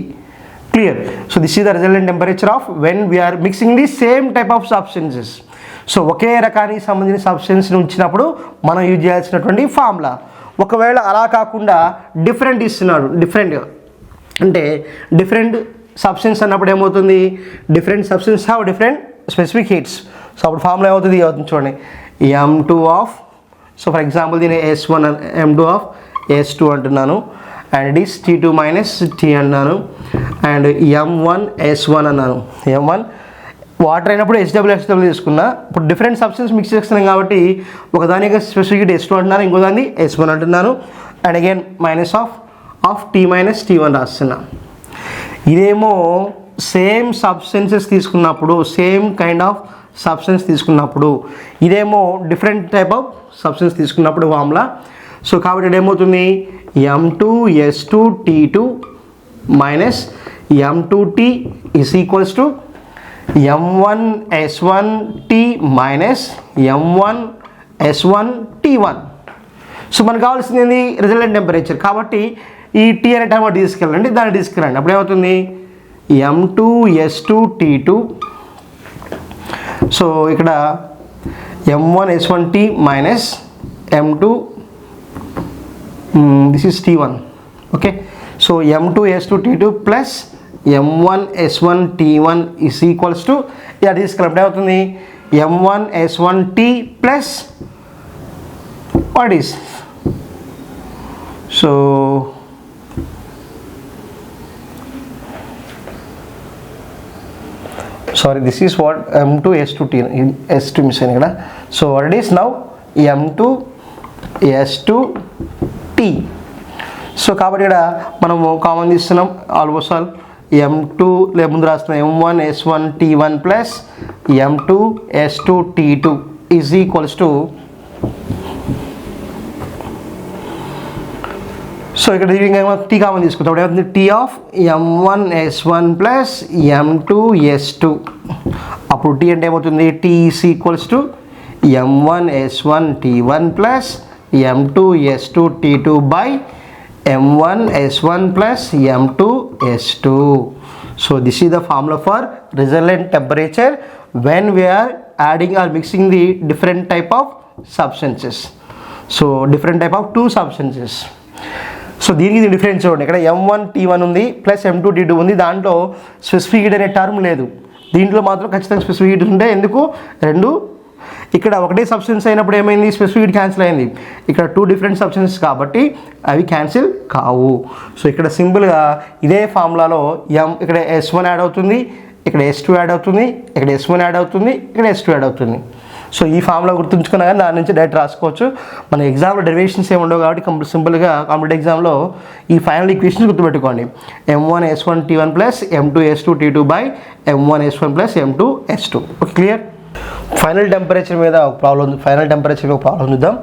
Clear. So this is the resultant temperature of when we're mixing the same type of substances. So ఒకే రకానికి సంబంధించిన సబ్స్టెన్స్ని ఉంచినప్పుడు మనం యూజ్ చేయాల్సినటువంటి ఫార్ములా. ఒకవేళ అలా కాకుండా డిఫరెంట్ ఇస్తున్నాడు, డిఫరెంట్ అంటే డిఫరెంట్ సబ్స్టెన్స్ అన్నప్పుడు ఏమవుతుంది, different substance have different specific heats. So అప్పుడు ఫార్ములా ఏమవుతుంది చూడండి, m2 of, so for example దీని S1 m2 ఆఫ్ S2 అంటున్నాను, and it is T2 minus T అన్నాను, అండ్ m1 S1 అన్నాను. m1 వాటర్ అయినప్పుడు SW తీసుకున్నా, ఇప్పుడు డిఫరెంట్ సబ్స్టెన్స్ మిక్స్ చేస్తున్నాం కాబట్టి ఒకదానికి స్పెసిఫిక్ S2 అంటున్నాను, ఇంకో దాన్ని S1 అంటున్నాను, and again minus of T minus T1 రాస్తున్నా. ఇదేమో సేమ్ సబ్స్టెన్సెస్ తీసుకున్నప్పుడు, సేమ్ కైండ్ ఆఫ్ సబ్స్టెన్స్ తీసుకున్నప్పుడు, ఇదేమో డిఫరెంట్ టైప్ ఆఫ్ సబ్స్టెన్స్ తీసుకున్నప్పుడు ఫార్ములా. సో కాబట్టి ఇది ఏమవుతుంది, m2 S2 T2 minus m2 T is equals to m1 S1 T minus m1 S1 T1. So మనకు కావాల్సింది ఏంది, రిజల్టెంట్ టెంపరేచర్. కాబట్టి ఈ T అనే టైం తీసుకెళ్ళండి, దాన్ని తీసుకెళ్ళండి. అప్పుడు ఏమవుతుంది, m2 S2 T2, సో ఇక్కడ m1 S1 T minus m2, this is T1. Okay, so m2 S2 T2 plus m1 S1 T1 is equals to, ఇలా తీసుకెళ్ళినప్పుడు ఏమవుతుంది, m1 S1 T plus what is, so sorry, this is what m2 S2 T, S2 miss అయింది ఇక్కడ. So what it is now, m2 S2 T. So కాబట్టి ఇక్కడ మనము common తీస్తున్నాం, almost all m2 ముందు రాస్తున్నా m1s1t1 plus m2s2t2 is equals to, so ఇక్కడ tea common తీసుకుంటాం. అప్పుడు ఏమవుతుంది, tea of m1s1 plus m2s2. అప్పుడు టీ అంటే ఏమవుతుంది, T is equals to m1s1t1 plus m2s2t2 by m1s1 plus m2s2. So this is the formula for resultant temperature when we are adding or mixing the different type of substances. So different type of two substances. So దీనికి difference చూడండి, ఇక్కడ m1t1 ఉంది plus m2t2 ఉంది, దాంట్లో specific heat అనే term లేదు. దీంట్లో మాత్రం ఖచ్చితంగా స్పెసిఫిక్ హీట్ ఉంటే, ఎందుకు రెండు ఇక్కడ ఒకటే సబ్స్టెన్స్ అయినప్పుడు ఏమైంది, స్పెసిఫిక్ హీట్ క్యాన్సిల్ అయింది. ఇక్కడ టూ డిఫరెంట్ సబ్స్టెన్సెస్ కాబట్టి అవి క్యాన్సిల్ కావు. సో ఇక్కడ సింపుల్గా ఇదే ఫార్ములాలో ఇక్కడ S1 యాడ్ అవుతుంది, ఇక్కడ S2 యాడ్ అవుతుంది, ఇక్కడ S1 యాడ్ అవుతుంది, ఇక్కడ S2 యాడ్ అవుతుంది. సో ఈ ఫార్ములా గుర్తుంచుకున్నా కానీ దాని నుంచి డైరెక్ట్ రాసుకోవచ్చు. మన ఎగ్జామ్లో డెరివేషన్స్ ఏమి ఉండవు కాబట్టి సింపుల్గా కాంపిటేటివ్ ఎగ్జామ్లో ఈ ఫైనల్ ఈక్వేషన్స్ గుర్తుపెట్టుకోండి. m1s1t1 plus m2s2t2 by m1s1 plus m2s2. Okay, clear. Final temperature మీద ఒక ప్రాబ్లం చూద్దాం.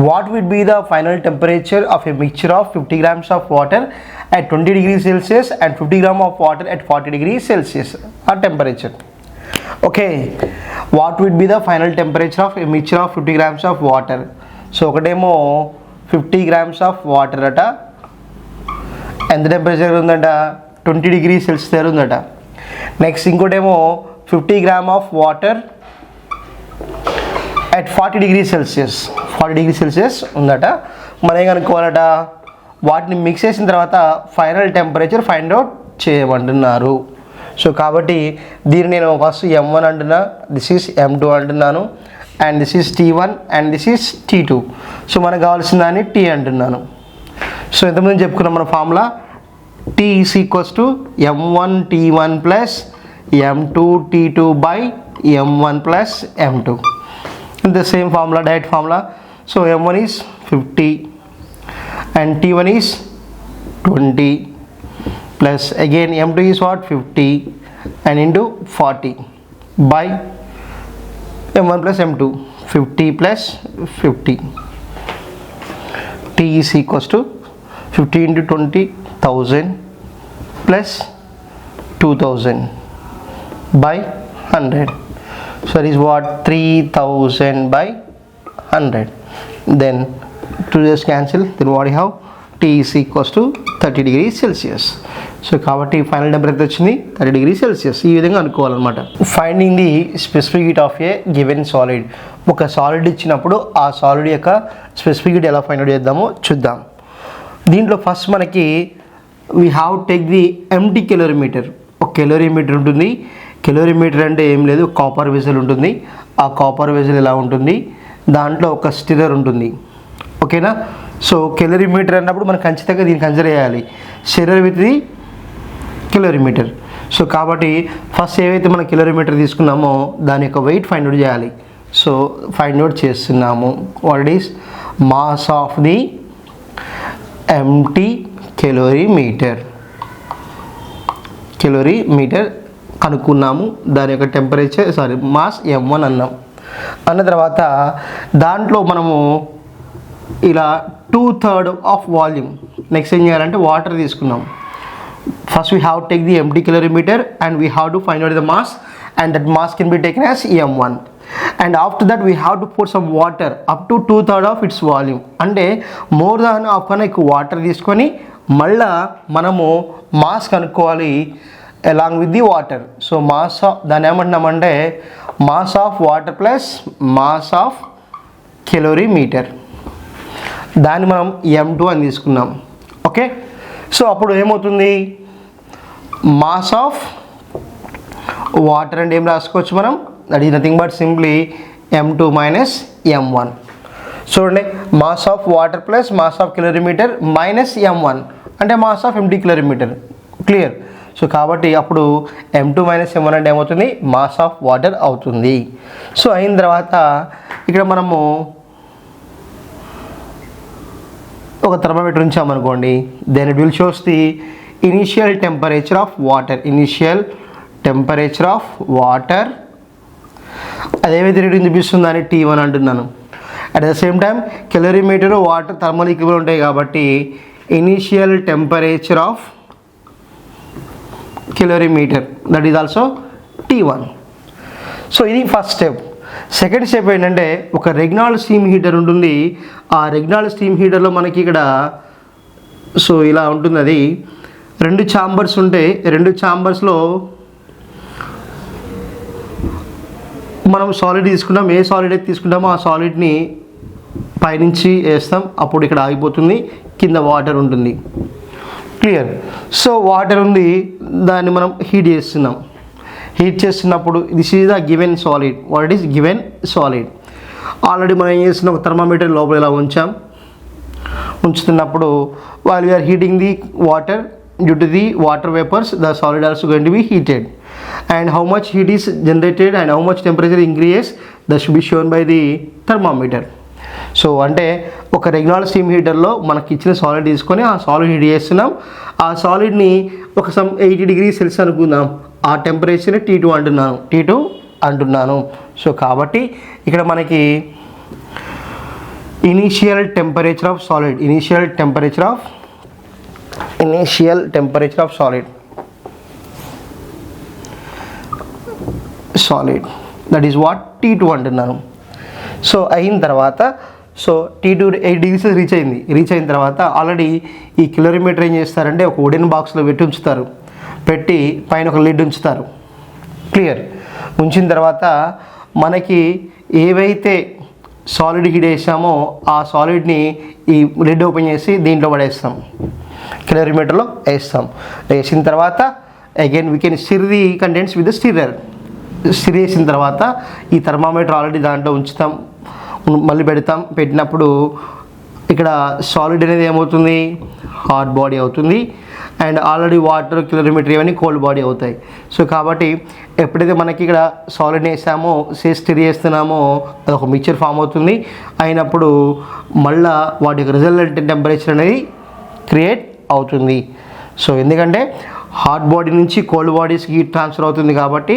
What would be the final temperature of a mixture of 50 grams of water at 20 degrees Celsius and 50 grams of water at 40 degrees Celsius ఆ temperature. Okay, what would be the final temperature of a mixture of 50 grams of water. So ఒకటేమో 50 grams of water అట, ఎంత temperature ఉందట, 20 degrees Celsius దగ్గర ఉందట. Next ఇంకోటేమో 50 grams of water at 40 degrees Celsius ఉందట. మనం ఏం కనుక్కోవాలట, వాటిని మిక్స్ చేసిన తర్వాత ఫైనల్ టెంపరేచర్ ఫైండ్ అవుట్ చేయమంటున్నారు. సో కాబట్టి దీన్ని నేను ఫస్ట్ m1 అంటున్నా, దిస్ ఈజ్ m2 అంటున్నాను, and this is t1 and this is t2. So మనకు కావాల్సిన దాన్ని t అంటున్నాను. సో ఎంతమంది చెప్పుకున్నాం మన formula, t is equals to m1t1 plus m2t2 by m1 plus m2. The same formula, direct formula. So m1 is 50 and t1 is 20 plus again m2 is what, 50 and into 40 by m1 plus m2, 50 plus 50. T is equals to 50 into 20,000 plus 2,000 by 100. So that is what, 3,000 by 100. Then 2 just cancel, then what you have, T is equals to 30 degrees Celsius. So కాబట్టి final temperature వచ్చింది 30 degrees Celsius. ఈ విధంగా అనుకోవాలన్నమాట. Finding the specific heat of a given solid. ఒక solid ఇచ్చినప్పుడు ఆ solid యొక్క specific heat ఎలా ఫైండ్ అవుట్ చేద్దామో చూద్దాం. దీంట్లో ఫస్ట్ మనకి we have take the empty calorimeter. ఒక కెలోరీమీటర్ ఉంటుంది. కెలోరీమీటర్ అంటే ఏం లేదు, కాపర్ వెజల్ ఉంటుంది. ఆ కాపర్ వెజల్ ఎలా ఉంటుంది, దాంట్లో ఒక స్టిరర్ ఉంటుంది. ఓకేనా. సో కెలోరీమీటర్ అన్నప్పుడు మనం ఖచ్చితంగా దీన్ని కన్సిడర్ చేయాలి, stirrer with the calorimeter. So కాబట్టి ఫస్ట్ ఏవైతే మనం కెలోరీమీటర్ తీసుకున్నామో దాని యొక్క వెయిట్ ఫైండ్ అవుట్ చేయాలి. సో ఫైండ్ అవుట్ చేస్తున్నాము. What is mass of the empty calorimeter కనుక్కున్నాము. దాని యొక్క టెంపరేచర్ మాస్ m1 అన్నాం. అన్న తర్వాత దాంట్లో మనము ఇలా 2/3 ఆఫ్ వాల్యూమ్. నెక్స్ట్ ఏం చేయాలంటే వాటర్ తీసుకున్నాం. First we have take the empty calorimeter and we have to find out the mass, and that mass can be taken as m1. And after that we have to put some water up to 2/3 of its volume. అంటే more than half కన్నా ఎక్కువ water తీసుకొని మళ్ళా మనము mass కనుక్కోవాలి along with the water. So mass of, దాన్ని ఏమంటున్నామంటే mass of water plus mass of calorimeter. దాన్ని మనం m2 అని తీసుకున్నాం. ఓకే. సో అప్పుడు ఏమవుతుంది, మాస్ ఆఫ్ వాటర్ అంటే ఏం రాసుకోవచ్చు మనం, that is nothing but simply m2 minus m1. చూడండి, mass of water plus mass of calorimeter minus m1 అంటే mass of empty calorimeter. Clear. So కాబట్టి అప్పుడు m2 మైనస్ m1 అంటే ఏమవుతుంది, మాస్ ఆఫ్ వాటర్ అవుతుంది. సో అయిన తర్వాత ఇక్కడ మనము ఒక థర్మామీటర్ ఉంచామనుకోండి, then it will shows the initial temperature of water, initial temperature of water అదేవిధంగా రీడింగ్ చూపిస్తుందని T1 అంటున్నాను. At the same time కెలరీమీటర్ water thermal equilibrium ఉంటాయి కాబట్టి initial temperature of calorimeter that is also T1. So ఇది first step. Second step ఏంటంటే ఒక రెగ్నాల్డ్ steam heater ఉంటుంది. ఆ రెగ్నాల్డ్ స్టీమ్ హీటర్లో మనకి ఇక్కడ సో ఇలా ఉంటుంది. అది 2 ఛాంబర్స్ ఉంటాయి. 2 ఛాంబర్స్లో మనం సాలిడ్ తీసుకుంటాం. ఏ సాలిడ్ అయితే తీసుకుంటామో ఆ సాలిడ్ని పైనుంచి వేస్తాం. అప్పుడు ఇక్కడ ఆగిపోతుంది, కింద వాటర్ ఉంటుంది. క్లియర్. సో వాటర్ ఉంది, దాన్ని మనం హీట్ చేస్తున్నాం. హీట్ చేస్తున్నప్పుడు this is the given solid. What is given solid? Already మనం ఏం చేస్తున్నాం, ఒక థర్మామీటర్ లోపల ఇలా ఉంచుతున్నప్పుడు while we are heating the water, due to the water vapors the solid also going to be heated, and how much heat is generated and how much temperature increases that should be shown by the thermometer. So అంటే ఒక రెగ్నాల్డ్ steam హీటర్లో మనకి ఇచ్చిన solid తీసుకొని ఆ solid heat చేస్తున్నాం. ఆ సాలిడ్ని ఒక 80 degrees Celsius అనుకుందాం. ఆ టెంపరేచర్ని T2 అంటున్నాను. సో కాబట్టి ఇక్కడ మనకి initial temperature of solid, initial temperature of solid that is what T2 అంటున్నాను. సో అయిన తర్వాత సో T2 8 degrees రీచ్ అయిన తర్వాత ఆల్రెడీ ఈ కిలోమీటర్ ఏం చేస్తారంటే ఒక వుడెన్ బాక్స్లో పెట్టి పైన ఒక లిడ్ ఉంచుతారు. క్లియర్. ఉంచిన తర్వాత మనకి ఏవైతే సాలిడ్ హీట్ వేసామో ఆ సాలిడ్ని ఈ లిడ్ ఓపెన్ చేసి దీంట్లో పడేస్తాం, కిలోమీటర్లో వేస్తాం. వేసిన తర్వాత again we can stir the contents with the stirrer. Stir చేసిన తర్వాత ఈ థర్మామీటర్ ఆల్రెడీ దాంట్లో ఉంచుతాం, మళ్ళీ పెట్టినప్పుడు ఇక్కడ సాలిడ్ అనేది ఏమవుతుంది, హాట్ బాడీ అవుతుంది. అండ్ ఆల్రెడీ వాటర్ కిలోమీటర్ ఇవన్నీ కోల్డ్ బాడీ అవుతాయి. సో కాబట్టి ఎప్పుడైతే మనకి ఇక్కడ సాలిడ్ వేసామో స్టిర్ చేస్తున్నామో అది ఒక మిక్చర్ ఫామ్ అవుతుంది. అయినప్పుడు మళ్ళీ వాటి యొక్క రిజల్టెంట్ టెంపరేచర్ అనేది క్రియేట్ అవుతుంది. సో ఎందుకంటే హాట్ బాడీ నుంచి కోల్డ్ బాడీస్కి హీట్ ట్రాన్స్ఫర్ అవుతుంది కాబట్టి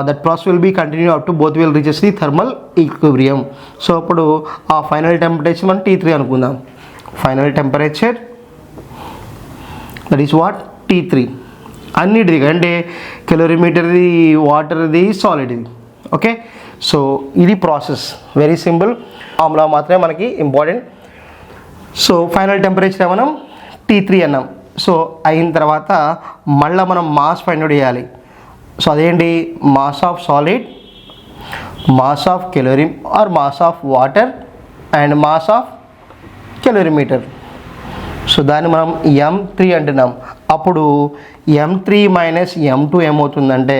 that process will be continue up to both will reaches the thermal equilibrium. So అప్పుడు ఆ ఫైనల్ టెంపరేచర్ మనం T3 అనుకుందాం. Final temperature that is what T3. అన్నిటిది అంటే కిలోమీటర్ది, వాటర్ది, సాలిడ్ది. ఓకే. సో ఇది ప్రాసెస్ వెరీ సింపుల్. ఫార్ములా మాత్రమే మనకి ఇంపార్టెంట్. సో ఫైనల్ టెంపరేచర్ మనం T3 అన్నాం. సో అయిన తర్వాత మళ్ళీ మనం మాస్ ఫైండ్ అవుట్ చేయాలి. సో అదేంటి, mass of solid, mass of calorie or mass of water and mass of calorimeter. So దాన్ని మనం M3 అంటున్నాం. అప్పుడు M3 మైనస్ M2 ఏమవుతుందంటే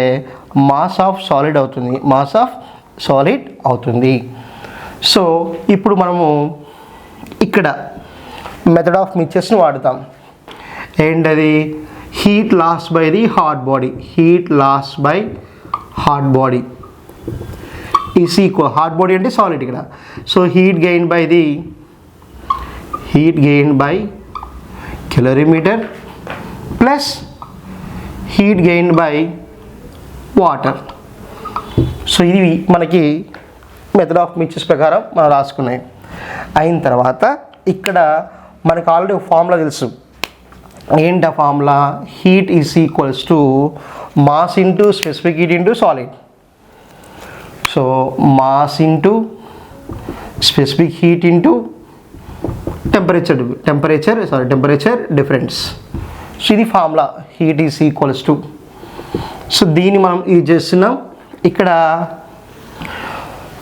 మాస్ ఆఫ్ సాలిడ్ అవుతుంది. సో ఇప్పుడు మనము ఇక్కడ మెథడ్ ఆఫ్ మిక్చర్స్ని వాడుతాం. ఏంటది, heat loss by the hot body is equal, hot body అంటే సాలిడ్ ఇక్కడ. So heat gain by kilometre plus heat gain by water. So ఇది మనకి మెథడ్ ఆఫ్ మిక్చర్స్ ప్రకారం మనం రాసుకున్నాయి. అయిన తర్వాత ఇక్కడ మనకు ఆల్రెడీ ఒక ఫార్ములా తెలుసు. ఏంటి ఆ formula, heat is equals to mass into specific heat into solid. So mass into specific heat into temperature difference. So ఇది formula, heat is equals to. So దీన్ని మనం యూజ్ చేస్తున్నాం. ఇక్కడ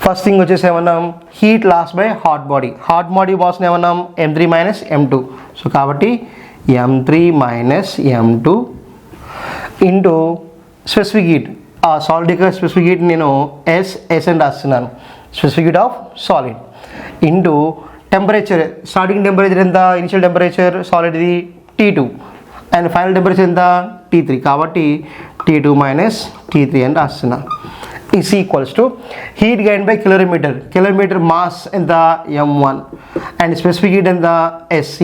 ఫస్ట్ థింగ్ వచ్చేసి ఏమన్నాం, heat loss by hot body మాస్ని ఏమన్నాం M3 minus M2. So కాబట్టి M3 minus M2 into specific heat, ఆ సాలిడ్ యొక్క స్పెసిఫిక్ హీట్ నేను ఎస్ అని రాస్తున్నాను, specific heat of solid, into temperature. Starting temperature ఎంత, ఇనిషియల్ టెంపరేచర్ సాలిడ్ది T2 అండ్ ఫైనల్ టెంపరేచర్ ఎంత T3. కాబట్టి T2 మైనస్ T3 అని రాస్తున్నా. Is equals to heat gain by calorimeter mass ఎంత M1 అండ్ స్పెసిఫిక్ హీట్ ఎంత SC.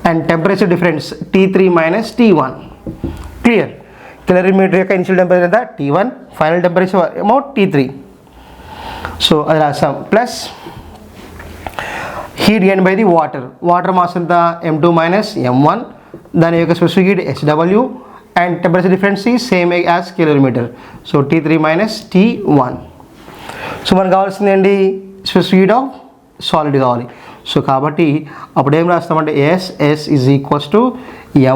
And temperature difference T3 minus T1. Clear. Calorimeter యొక్క initial temperature ఎంత T1, final temperature ఏమో T3. So అది రాస్తాం. Plus heat gain by the water mass ఎంత M2 minus M1, దాని యొక్క specific heat HW, and temperature difference ఈ same as calorimeter. So T3 minus T1. So మనకు కావాల్సింది ఏంటి, స్పెసిఫిక్ హీట్ ఆఫ్ సాలిడ్ కావాలి. సో కాబట్టి అప్పుడు ఏం రాస్తామంటే SS is equals to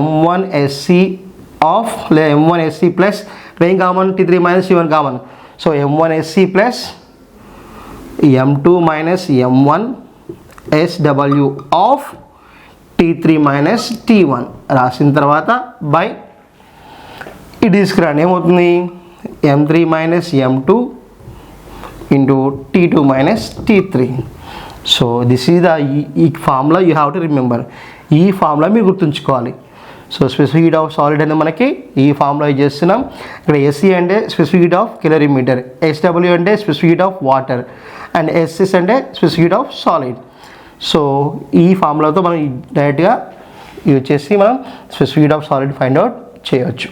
M1SC of లేదా M1SC ప్లస్ ఏం common T3 minus T1 common. So M1SC plus M2 minus M1 SW of T3 minus T1 రాసిన తర్వాత బై ఇది తీసుకురండి, ఏమవుతుంది M3 minus M2 into T2 minus T3. So this is the ఈ formula you have to remember. ఈ formula మీరు గుర్తుంచుకోవాలి. So specific heat of solid అనేది మనకి ఈ ఫార్ములా యూజ్ చేస్తున్నాం. ఇక్కడ SC అంటే specific heat of calorimeter, SW అంటే specific heat of water, and SS అంటే specific heat of solid. So ఈ ఫార్ములాతో మనం డైరెక్ట్గా యూజ్ చేసి మనం specific heat of solid find out చేయవచ్చు.